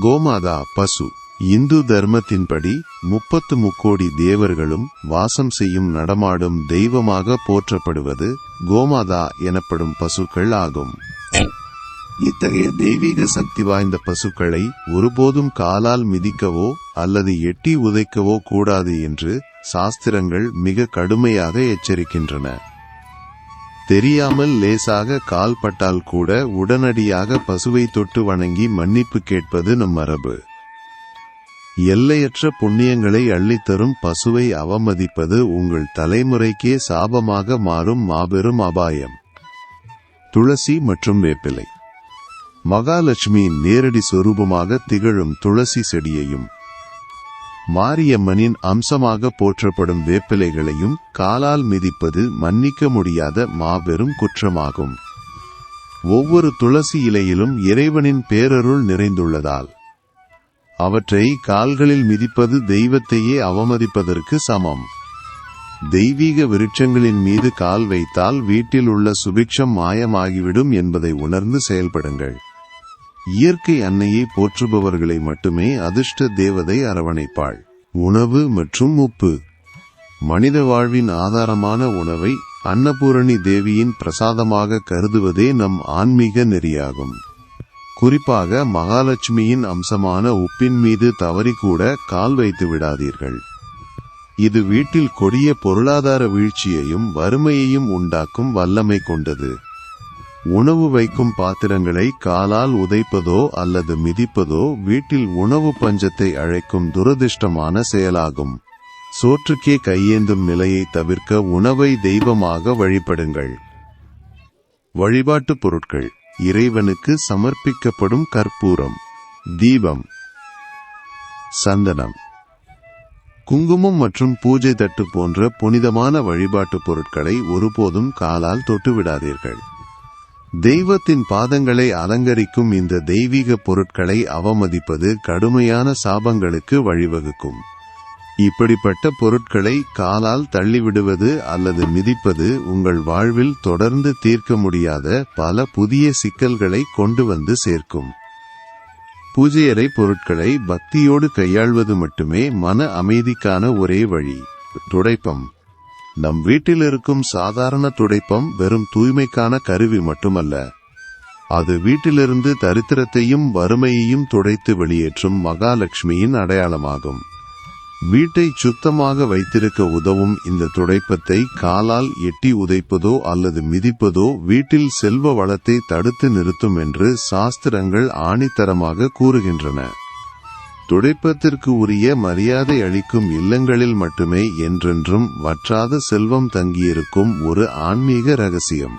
கோமாதா பசு. இந்து தர்மத்தின்படி 33 தேவர்களும் வாசம் செய்யும் நடமாடும் தெய்வமாக போற்றப்படுவது கோமாதா எனப்படும் பசுக்கள் ஆகும். இத்தகைய தெய்வீக சக்தி வாய்ந்த பசுக்களை ஒருபோதும் காலால் மிதிக்கவோ அல்லது எட்டி உதைக்கவோ கூடாது என்று சாஸ்திரங்கள் மிக கடுமையாக எச்சரிக்கின்றன. தெரியாமல் லேசாக கால் பட்டால் கூட உடனடியாக பசுவை தொட்டு வணங்கி மன்னிப்பு கேட்பது நம் மரபு. எல்லையற்ற புண்ணியங்களை அள்ளித்தரும் பசுவை அவமதிப்பது உங்கள் தலைமுறைக்கே சாபமாக மாறும் மாபெரும் அபாயம். துளசி மற்றும் வேப்பிலை. மகாலட்சுமியின் நேரடி சொரூபமாக திகழும் துளசி செடியையும் மாரியம்மனின் அம்சமாக போற்றப்படும் வேப்பிலைகளையும் காலால் மிதிப்பது மன்னிக்க முடியாத மாபெரும் குற்றமாகும். ஒவ்வொரு துளசி இலையிலும் இறைவனின் பேரருள் நிறைந்துள்ளதால் அவற்றை கால்களில் மிதிப்பது தெய்வத்தையே அவமதிப்பதற்கு சமம். தெய்வீக விருட்சங்களின் மீது கால் வைத்தால் வீட்டில் உள்ள சுபிக்ஷம் மாயமாகிவிடும் என்பதை உணர்ந்து செயல்படுங்கள். இயற்கை அன்னையை போற்றுபவர்களை மட்டுமே அதிர்ஷ்ட தேவதை அரவணைப்பாள். உணவு மற்றும் உப்பு. மனித வாழ்வின் ஆதாரமான உணவை அன்னபூரணி தேவியின் பிரசாதமாக கருதுவதே நம் ஆன்மீக நெறியாகும். குறிப்பாக மகாலட்சுமியின் அம்சமான உப்பின் மீது தவறிக்கூட கால் வைத்து விடாதீர்கள். இது வீட்டில் கொடிய பொருளாதார வீழ்ச்சியையும் வறுமையையும் உண்டாக்கும் வல்லமை கொண்டது. உணவு வைக்கும் பாத்திரங்களை காலால் உதைப்பதோ அல்லது மிதிப்பதோ வீட்டில் உணவு பஞ்சத்தை அழைக்கும் துரதிர்ஷ்டமான செயலாகும். சோற்றுக்கே கையேந்தும் நிலையை தவிர்க்க உணவை தெய்வமாக வழிபடுங்கள். வழிபாட்டு பொருட்கள். இறைவனுக்கு சமர்ப்பிக்கப்படும் கற்பூரம், தீபம், சந்தனம், குங்குமம் மற்றும் பூஜை தட்டு போன்ற புனிதமான வழிபாட்டு பொருட்களை ஒருபோதும் காலால் தொட்டுவிடாதீர்கள். தெய்வத்தின் பாதங்களை அலங்கரிக்கும் இந்த தெய்வீக பொருட்களை அவமதிப்பது கடுமையான சாபங்களுக்கு வழிவகுக்கும். இப்படிப்பட்ட பொருட்களை காலால் தள்ளிவிடுவது அல்லது மிதிப்பது உங்கள் வாழ்வில் தொடர்ந்து தீர்க்க முடியாத பல புதிய சிக்கல்களை கொண்டு வந்து சேர்க்கும். பூஜையறை பொருட்களை பக்தியோடு கையாள்வது மட்டுமே மன அமைதிக்கான ஒரே வழி. துடைப்பம். நம் வீட்டில் இருக்கும் சாதாரண துடைப்பம் வெறும் தூய்மைக்கான கருவி மட்டுமல்ல, அது வீட்டிலிருந்து தரித்திரத்தையும் வறுமையையும் துடைத்து வெளியேற்றும் மகாலட்சுமியின் அடையாளமாகும். வீட்டை சுத்தமாக வைத்திருக்க உதவும் இந்த துடைப்பத்தை காலால் எட்டி உதைப்பதோ அல்லது மிதிப்பதோ வீட்டில் செல்வ வளத்தை தடுத்து நிறுத்தும் என்று சாஸ்திரங்கள் ஆணித்தரமாக கூறுகின்றன. துடைப்பத்திற்கு உரிய மரியாதை அளிக்கும் இல்லங்களில் மட்டுமே என்றென்றும் வற்றாத செல்வம் தங்கியிருக்கும் ஒரு ஆன்மீக ரகசியம்.